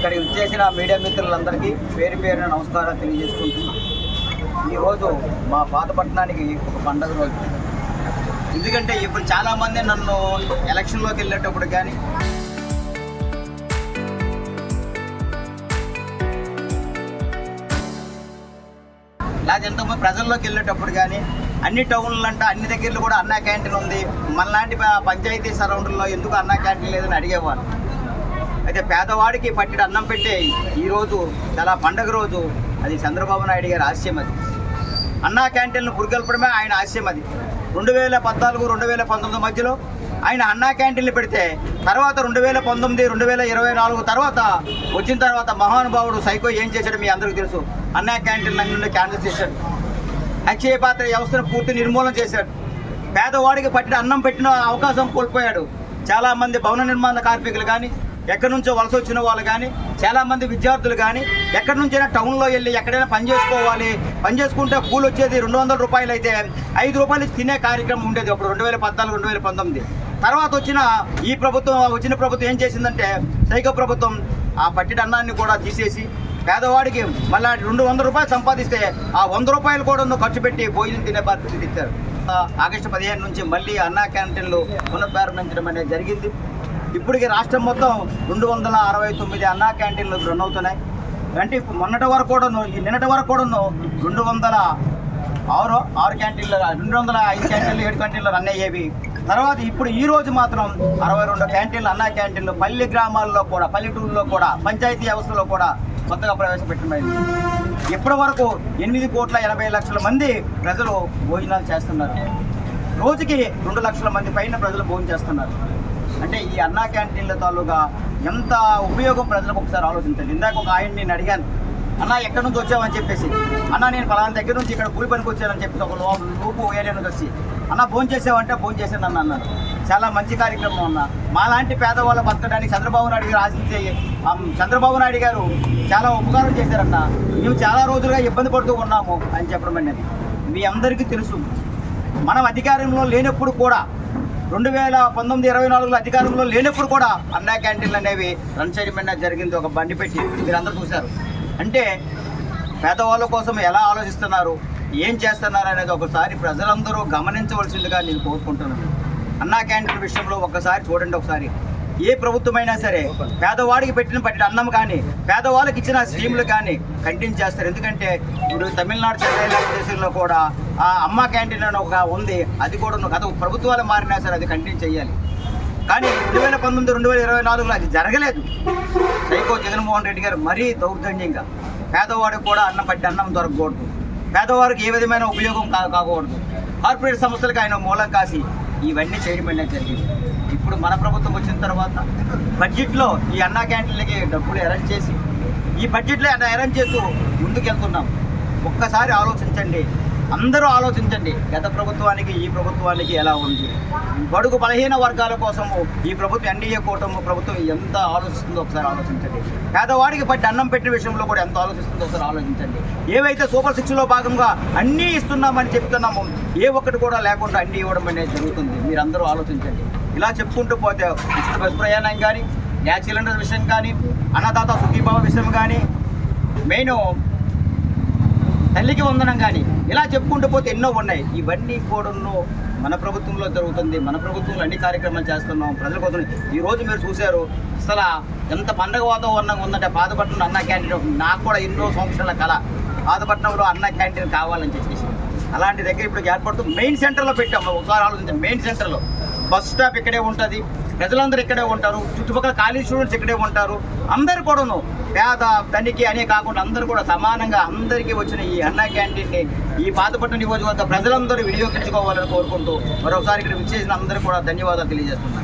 ఇక్కడికి వచ్చేసిన మీడియా మిత్రులందరికీ పేరు పేరున నమస్కారాలు తెలియజేసుకుంటున్నాం. ఈరోజు మా పాతపట్నానికి ఒక పండుగ రోజు. ఎందుకంటే ఇప్పుడు చాలామంది నన్ను ఎలక్షన్లోకి వెళ్ళేటప్పుడు కానీ లేదా ఎంతోమంది ప్రజల్లోకి వెళ్ళేటప్పుడు కానీ అన్ని టౌన్లంటే అన్ని దగ్గరలో కూడా అన్నా క్యాంటీన్ ఉంది, మనలాంటి పంచాయతీ సరౌండ్లో ఎందుకు అన్నా క్యాంటీన్ లేదని అడిగేవాళ్ళు. అయితే పేదవాడికి పట్టిన అన్నం పెట్టే ఈరోజు చాలా పండగ రోజు. అది చంద్రబాబు నాయుడు గారి ఆశయం. అది అన్నా క్యాంటీన్లు పురిగొల్పడమే ఆయన ఆశయం. అది 2014, 2019 మధ్యలో ఆయన అన్నా క్యాంటీన్లు పెడితే తర్వాత 2019, 2024 తర్వాత వచ్చిన తర్వాత మహానుభావుడు సైకో ఏం చేశాడు మీ అందరికీ తెలుసు. అన్నా క్యాంటీన్లు అన్ని క్యాన్సిల్ చేశాడు. అక్షయ పాత్ర వ్యవస్థను పూర్తి నిర్మూలన చేశాడు. పేదవాడికి పట్టిన అన్నం పెట్టిన అవకాశం కోల్పోయాడు. చాలామంది భవన నిర్మాణ కార్మికులు కానీ, ఎక్కడి నుంచో వలస వచ్చిన వాళ్ళు కానీ, చాలామంది విద్యార్థులు కానీ ఎక్కడి నుంచైనా టౌన్లో వెళ్ళి ఎక్కడైనా పని చేసుకోవాలి, పని చేసుకుంటే కూలి వచ్చేది 200 రూపాయలు అయితే 5 రూపాయలు తినే కార్యక్రమం ఉండేది అప్పుడు 2014, 2019. తర్వాత వచ్చిన ప్రభుత్వం ఏం చేసిందంటే సైకో ప్రభుత్వం ఆ పట్టిన అన్నాన్ని కూడా తీసేసి పేదవాడికి మళ్ళీ 200 రూపాయలు సంపాదిస్తే ఆ 100 రూపాయలు కూడా ఖర్చు పెట్టి భోజనం తినే పరిస్థితి ఇచ్చారు. ఆగస్టు 15 నుంచి మళ్ళీ అన్నా క్యాంటీన్లు పునఃప్రారంభించడం అనేది జరిగింది. ఇప్పటికి రాష్ట్రం మొత్తం 269 అన్నా క్యాంటీన్లు రన్ అవుతున్నాయి. అంటే నిన్నటి వరకు కూడా 206 క్యాంటీన్లు, 205 క్యాంటీన్లు, 7 క్యాంటీన్లు రన్ అయ్యేవి. తర్వాత ఇప్పుడు ఈ రోజు మాత్రం 62 క్యాంటీన్లు అన్నా క్యాంటీన్లు పల్లె గ్రామాల్లో కూడా, పల్లెటూరులో కూడా, పంచాయతీ వ్యవస్థలో కూడా కొత్తగా ప్రవేశపెట్టమైంది. ఇప్పటి వరకు 8,80,00,000 మంది ప్రజలు భోజనాలు చేస్తున్నారు. రోజుకి 2 లక్షల మంది పైన ప్రజలు భోజనం చేస్తున్నారు. అంటే ఈ అన్నా క్యాంటీన్ల తాలూగా ఎంత ఉపయోగం ప్రజలకు ఒకసారి ఆలోచించండి. ఇందాక ఒక ఆయన నేను అడిగాను, అన్న ఎక్కడి నుంచి వచ్చామని చెప్పేసి, అన్న నేను ఫలానా దగ్గర నుంచి ఇక్కడ కూలి పనికి వచ్చానని చెప్పేసి ఒక లోపు ఏరియా నుంచి వచ్చి, అన్న భోజనం చేసావంటే భోజనం చేశాను అన్న అన్నారు. చాలా మంచి కార్యక్రమం అన్న. మాలాంటి పేదవాళ్ళు బతకడానికి చంద్రబాబు నాయుడు గారు చాలా ఉపకారం చేశారన్న. మేము చాలా రోజులుగా ఇబ్బంది పడుతూ ఉన్నాము అని చెప్పడం అనేది మీ అందరికీ తెలుసు. మనం అధికారంలో లేనప్పుడు కూడా 2019, 24లో అధికారంలో లేనప్పుడు కూడా అన్నా క్యాంటీన్లు అనేవి రన్ చేయడం జరిగింది. ఒక బండి పెట్టి మీరందరూ చూశారు. అంటే పేదవాళ్ళ కోసం ఎలా ఆలోచిస్తున్నారు, ఏం చేస్తున్నారు అనేది ఒకసారి ప్రజలందరూ గమనించవలసిందిగా నేను కోరుకుంటున్నాను. అన్నా క్యాంటీన్ విషయంలో ఒకసారి చూడండి. ఒకసారి ఏ ప్రభుత్వమైనా సరే పేదవాడికి పట్టిన అన్నం కానీ, పేదవాళ్ళకి ఇచ్చిన స్కీములు కానీ కంటిన్యూ చేస్తారు. ఎందుకంటే ఇప్పుడు తమిళనాడు, చెన్నై దేశంలో కూడా ఆ అమ్మ క్యాంటీన్ అని ఒక ఉంది. అది కూడా గత ప్రభుత్వాలు మారినా సరే అది కంటిన్యూ చేయాలి. కానీ 2019, 2024లో అది జరగలేదు. సైకో జగన్మోహన్ రెడ్డి గారు మరీ దౌర్జన్యంగా పేదవాడికి కూడా అన్నం దొరకకూడదు, పేదవారికి ఏ విధమైన ఉపయోగం కాకూడదు, కార్పొరేట్ సంస్థలకు ఆయన మూలం కాసి ఇవన్నీ చేయడం అనేది జరిగింది. ఇప్పుడు మన ప్రభుత్వం వచ్చిన తర్వాత బడ్జెట్లో ఈ అన్నా క్యాంటీన్లకి డబ్బులు అరేంజ్ చేసి ఈ బడ్జెట్లో అరేంజ్ చేస్తూ ముందుకెళ్తున్నాం. ఒక్కసారి ఆలోచించండి, అందరూ ఆలోచించండి. గత ప్రభుత్వానికి ఈ ప్రభుత్వానికి ఎలా ఉంది. బడుగు బలహీన వర్గాల కోసము ఈ ప్రభుత్వం, ఎన్డీఏ కూటమి ప్రభుత్వం ఎంత ఆలోచిస్తుందో ఒకసారి ఆలోచించండి. పేదవాడికి అన్నం పెట్టిన విషయంలో కూడా ఎంత ఆలోచిస్తుందో ఒకసారి ఆలోచించండి. ఏవైతే సూపర్ 6లో భాగంగా అన్నీ ఇస్తున్నామని చెప్తున్నామో ఏ ఒక్కటి కూడా లేకుండా అన్నీ ఇవ్వడం అనేది జరుగుతుంది. మీరందరూ ఆలోచించండి. ఇలా చెప్పుకుంటూ పోతే ఉచిత బస్ ప్రయాణం కానీ, గ్యాస్ సిలిండర్ విషయం కానీ, అన్నదాత సుఖీభావ విషయం కానీ, మెయిన్ తల్లికి వందనం కానీ, ఇలా చెప్పుకుంటూ పోతే ఎన్నో ఉన్నాయి. ఇవన్నీ కూడా మన ప్రభుత్వంలో జరుగుతుంది. మన ప్రభుత్వంలో అన్ని కార్యక్రమాలు చేస్తున్నాం ప్రజల కోసం. ఈరోజు మీరు చూశారు అసలు ఎంత పండగ వాతావరణంగా ఉందంటే పాతపట్నంలో అన్నా క్యాంటీన్. నాకు కూడా ఎన్నో సంవత్సరాల కళ పాతపట్నంలో అన్నా క్యాంటీన్ కావాలని చెప్పేసి. అలాంటి దగ్గర ఇప్పుడు ఏర్పడుతూ మెయిన్ సెంటర్లో పెట్టాము. ఒకసారి ఆలోచించాం. మెయిన్ సెంటర్లో బస్ స్టాప్ ఇక్కడే ఉంటుంది, ప్రజలందరూ ఇక్కడే ఉంటారు, చుట్టుపక్కల కాలేజ్ స్టూడెంట్స్ ఇక్కడే ఉంటారు. అందరు కూడాను పేద ధనికి అనే కాకుండా అందరూ కూడా సమానంగా అందరికీ వచ్చిన ఈ అన్నా క్యాంటీన్ని ఈ పాతపట్నం నియోజకవర్గ ప్రజలందరూ వినియోగించుకోవాలని కోరుకుంటూ మరోసారి ఇక్కడ విచ్చేసిన అందరూ కూడా ధన్యవాదాలు తెలియజేస్తున్నాను.